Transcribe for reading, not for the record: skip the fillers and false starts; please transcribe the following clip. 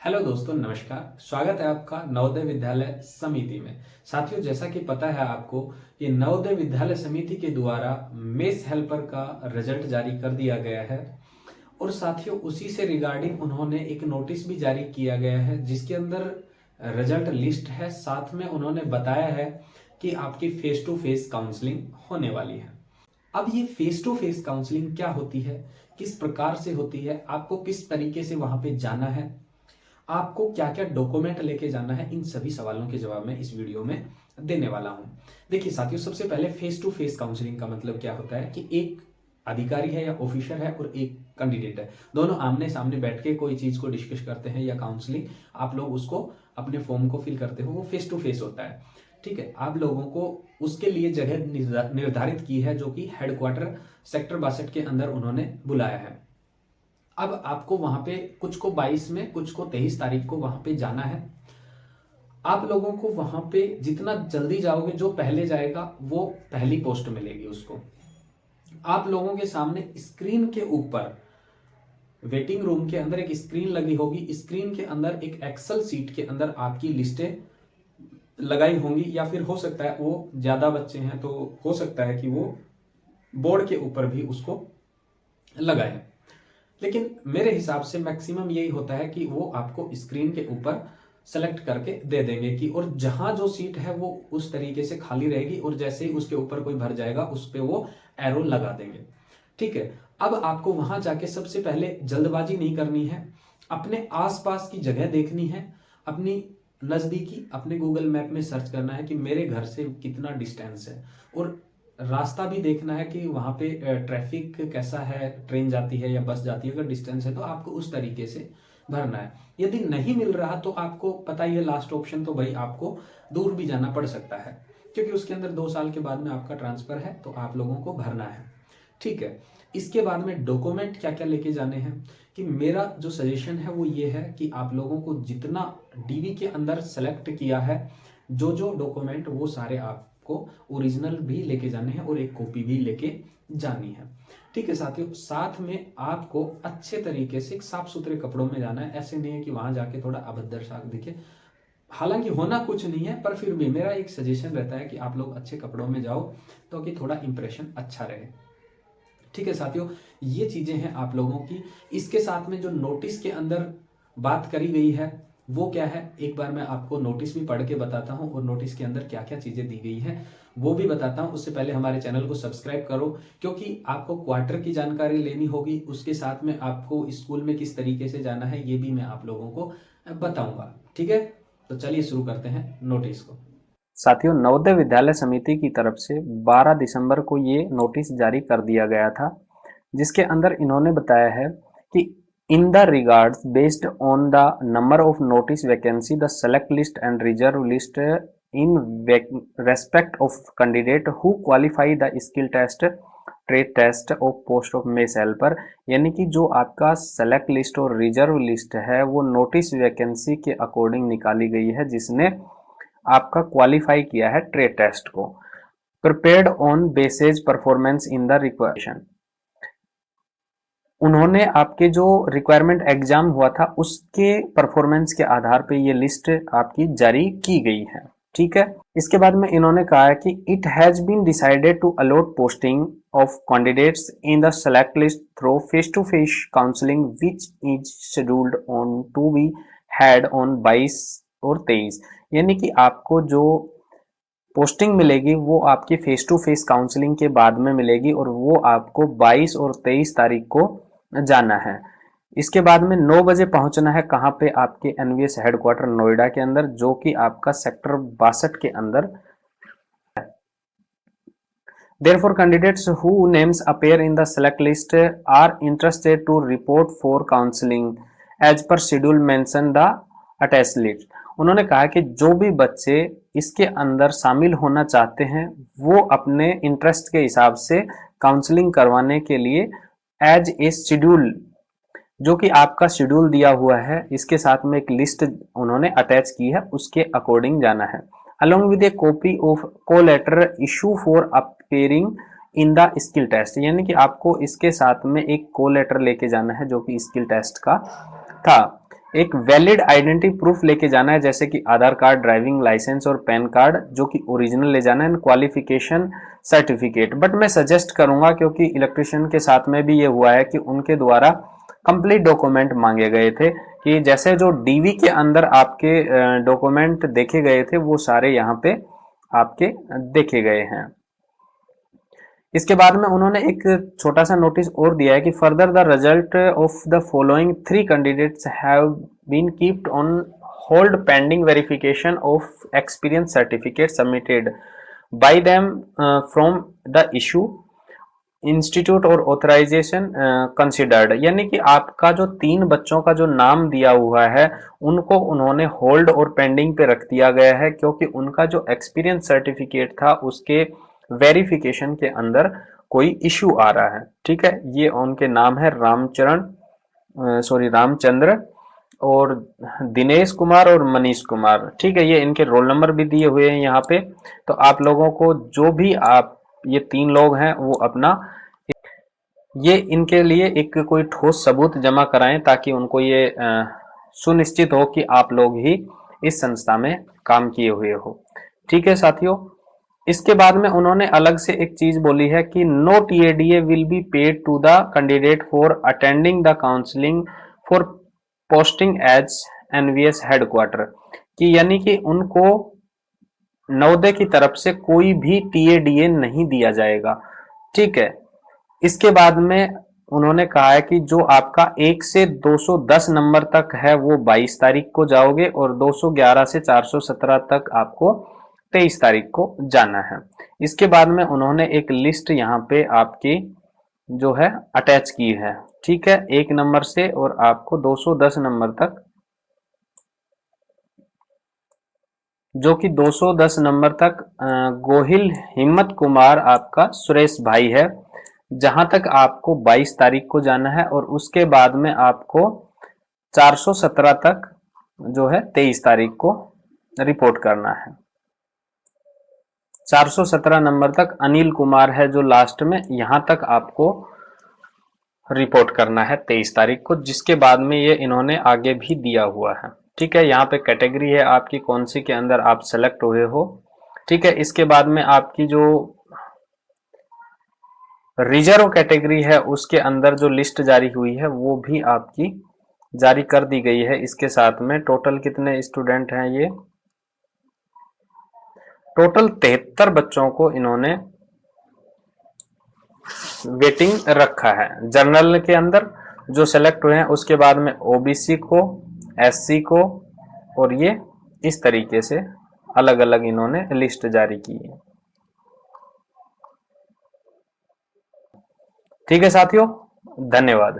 Hello दोस्तों, नमस्कार। स्वागत है आपका नवोदय विद्यालय समिति में। साथियों, जैसा कि पता है आपको कि नवोदय विद्यालय समिति के द्वारा मेस हेल्पर का रिजल्ट जारी कर दिया गया है और साथियों उसी से रिगार्डिंग उन्होंने एक नोटिस भी जारी किया गया है जिसके अंदर रिजल्ट लिस्ट है। साथ में उन्होंने बताया है कि आपकी फेस टू फेस काउंसलिंग होने वाली है। अब ये फेस टू फेस काउंसलिंग क्या होती है, किस प्रकार से होती है, आपको किस तरीके से वहां पे जाना है, आपको क्या क्या डॉक्यूमेंट लेके जाना है, इन सभी सवालों के जवाब मैं इस वीडियो में देने वाला हूं। देखिए साथियों, सबसे पहले फेस टू फेस काउंसलिंग का मतलब क्या होता है कि एक अधिकारी है या ऑफिसर है और एक कैंडिडेट है, दोनों आमने सामने बैठ के कोई चीज को डिस्कस करते हैं या काउंसलिंग आप लोग उसको अपने फॉर्म को फिल करते हो, वो फेस टू फेस होता है। ठीक है, आप लोगों को उसके लिए जगह निर्धारित की है जो कि हेडक्वार्टर सेक्टर 62 के अंदर उन्होंने बुलाया है। अब आपको वहां पे कुछ को 22 में, कुछ को 23 तारीख को वहां पे जाना है। आप लोगों को वहां पे जितना जल्दी जाओगे, जो पहले जाएगा वो पहली पोस्ट मिलेगी उसको। आप लोगों के सामने स्क्रीन के ऊपर वेटिंग रूम के अंदर एक स्क्रीन लगी होगी, स्क्रीन के अंदर एक एक्सेल सीट के अंदर आपकी लिस्टें लगाई होंगी, या फिर हो सकता है वो ज्यादा बच्चे हैं तो हो सकता है कि वो बोर्ड के ऊपर भी उसको लगाए। लेकिन मेरे हिसाब से मैक्सिमम यही होता है कि वो आपको स्क्रीन के ऊपर सेलेक्ट करके दे देंगे कि, और जहां जो सीट है वो उस तरीके से खाली रहेगी और जैसे ही उसके ऊपर कोई भर जाएगा उस पे वो एरो लगा देंगे। ठीक है, अब आपको वहां जाके सबसे पहले जल्दबाजी नहीं करनी है, अपने आसपास की जगह देखनी है, अपनी नजदीकी अपने गूगल मैप में सर्च करना है कि मेरे घर से कितना डिस्टेंस है, और रास्ता भी देखना है कि वहां पे ट्रैफिक कैसा है, ट्रेन जाती है या बस जाती है। अगर डिस्टेंस है तो आपको उस तरीके से भरना है। यदि नहीं मिल रहा तो आपको पता ही है लास्ट ऑप्शन तो भाई आपको दूर भी जाना पड़ सकता है, क्योंकि उसके अंदर 2 साल के बाद में आपका ट्रांसफर है तो आप लोगों को भरना है। ठीक है, इसके बाद में डॉक्यूमेंट क्या क्या लेके जाने हैं, कि मेरा जो सजेशन है वो ये है कि आप लोगों को जितना डीवी के अंदर सेलेक्ट किया है, जो जो डॉक्यूमेंट वो सारे आपको ओरिजिनल भी लेके जाने हैं और एक कॉपी भी लेके जानी है। ठीक है साथियों, साथ में आपको अच्छे तरीके से साफ सुथरे कपड़ों में जाना है। ऐसे नहीं है कि वहां जाके थोड़ा अभद्र सा दिखे, हालांकि होना कुछ नहीं है, पर फिर भी मेरा एक सजेशन रहता है कि आप लोग अच्छे कपड़ों में जाओ तो कि थोड़ा इंप्रेशन अच्छा रहे। ठीक है साथियों, ये चीजें हैं आप लोगों की। इसके साथ में जो नोटिस के अंदर बात करी गई है वो क्या है, एक बार मैं आपको नोटिस भी पढ़ के बताता हूं और नोटिस के अंदर क्या क्या चीजें दी गई हैं वो भी बताता हूं। उससे पहले हमारे चैनल को सब्सक्राइब करो, क्योंकि आपको क्वार्टर की जानकारी लेनी होगी, उसके साथ में आपको स्कूल में किस तरीके से जाना है ये भी मैं आप लोगों को बताऊंगा। ठीक है, तो चलिए शुरू करते हैं नोटिस को। साथियों, नवोदय विद्यालय समिति की तरफ से 12 दिसंबर को ये नोटिस जारी कर दिया गया था, जिसके अंदर इन्होंने बताया है कि in the regards based on the number of notice vacancy the select list and reserve list in respect of candidate who qualify the skill test trade test of post of mess helper. यानी कि जो आपका select list और reserve list है वो notice vacancy के according निकाली गई है, जिसने आपका क्वालिफाई किया है ट्रेड टेस्ट को। Prepared on basis performance in the requisition. उन्होंने आपके जो रिक्वायरमेंट एग्जाम हुआ था उसके परफॉर्मेंस के आधार पे ये लिस्ट आपकी जारी की गई है। ठीक है, इसके बाद में इन्होंने कहा है कि it has been decided to allot posting of candidates in the select list through face to face counselling which is scheduled on to be had on 22 और 23। यानी कि आपको जो पोस्टिंग मिलेगी वो आपकी फेस टू फेस काउंसलिंग के बाद में मिलेगी और वो आपको 22 और 23 तारीख को जाना है। इसके बाद में 9 बजे पहुंचना है कहाँ पे, आपके एनवीएस हेडक्वार्टर नोएडा के अंदर, जो कि आपका सेक्टर 62 के अंदर। Therefore, candidates whose names appear in the select list are interested to report for counseling as per schedule mention the attached list। उन्होंने कहा कि जो भी बच्चे इसके अंदर शामिल होना चाहते हैं वो अपने इंटरेस्ट के हिसाब से काउंसलिंग करवाने के लिए एज ए शेड्यूल, जो कि आपका शेड्यूल दिया हुआ है, इसके साथ में एक लिस्ट उन्होंने अटैच की है, उसके अकॉर्डिंग जाना है। Along with a copy of call letter issue for appearing in the skill test. यानी कि आपको इसके साथ में एक कोलेटर लेके जाना है जो कि स्किल टेस्ट का था। एक वैलिड आइडेंटिटी प्रूफ लेके जाना है, जैसे कि आधार कार्ड, ड्राइविंग लाइसेंस और पैन कार्ड, जो कि ओरिजिनल ले जाना है, एंड क्वालिफिकेशन सर्टिफिकेट। बट मैं सजेस्ट करूंगा, क्योंकि इलेक्ट्रिशियन के साथ में भी ये हुआ है कि उनके द्वारा कंप्लीट डॉक्यूमेंट मांगे गए थे, कि जैसे जो डीवी के अंदर आपके डॉक्यूमेंट देखे गए थे वो सारे यहाँ पे आपके देखे गए हैं। इसके बाद में उन्होंने एक छोटा सा नोटिस और दिया है कि further the result of the following 3 candidates have been keeped on hold pending verification of experience certificate submitted by them from the issue institute और ऑथराइजेशन कंसिडर्ड। यानी कि आपका जो 3 बच्चों का जो नाम दिया हुआ है उनको उन्होंने होल्ड और पेंडिंग पे रख दिया गया है, क्योंकि उनका जो एक्सपीरियंस सर्टिफिकेट था उसके वेरिफिकेशन के अंदर कोई इशू आ रहा है। ठीक है, ये उनके नाम है रामचंद्र और दिनेश कुमार और मनीष कुमार। ठीक है, ये इनके रोल नंबर भी दिए हुए हैं यहाँ पे। तो आप लोगों को जो भी आप ये 3 लोग हैं वो अपना ये इनके लिए एक कोई ठोस सबूत जमा कराएं, ताकि उनको ये सुनिश्चित हो कि आप लोग ही इस संस्था में काम किए हुए हो। ठीक है साथियों, इसके बाद में उन्होंने अलग से एक चीज बोली है कि no TADA will be paid to the candidate for attending the counselling for posting as NVS headquarter, कि यानी कि उनको नवोदय की तरफ से कोई भी टीएडीए नहीं दिया जाएगा। ठीक है, इसके बाद में उन्होंने कहा है कि जो आपका 1 से 210 नंबर तक है वो 22 तारीख को जाओगे, और 211 से 417 तक आपको 23 तारीख को जाना है। इसके बाद में उन्होंने एक लिस्ट यहाँ पे आपकी जो है अटैच की है। ठीक है, 1 नंबर से और आपको 210 नंबर तक, जो कि 210 नंबर तक गोहिल हिम्मत कुमार आपका सुरेश भाई है, जहां तक आपको 22 तारीख को जाना है, और उसके बाद में आपको 417 तक जो है 23 तारीख को रिपोर्ट करना है। 417 नंबर तक अनिल कुमार है जो लास्ट में, यहां तक आपको रिपोर्ट करना है 23 तारीख को, जिसके बाद में ये इन्होंने आगे भी दिया हुआ है। ठीक है, यहाँ पे कैटेगरी है आपकी कौन सी के अंदर आप सेलेक्ट हुए हो। ठीक है, इसके बाद में आपकी जो रिजर्व कैटेगरी है उसके अंदर जो लिस्ट जारी हुई है वो भी आपकी जारी कर दी गई है। इसके साथ में टोटल कितने स्टूडेंट हैं, ये टोटल 73 बच्चों को इन्होंने वेटिंग रखा है। जनरल के अंदर जो सेलेक्ट हुए हैं उसके बाद में ओबीसी को, एससी को, और ये इस तरीके से अलग अलग इन्होंने लिस्ट जारी की है। ठीक है साथियों, धन्यवाद।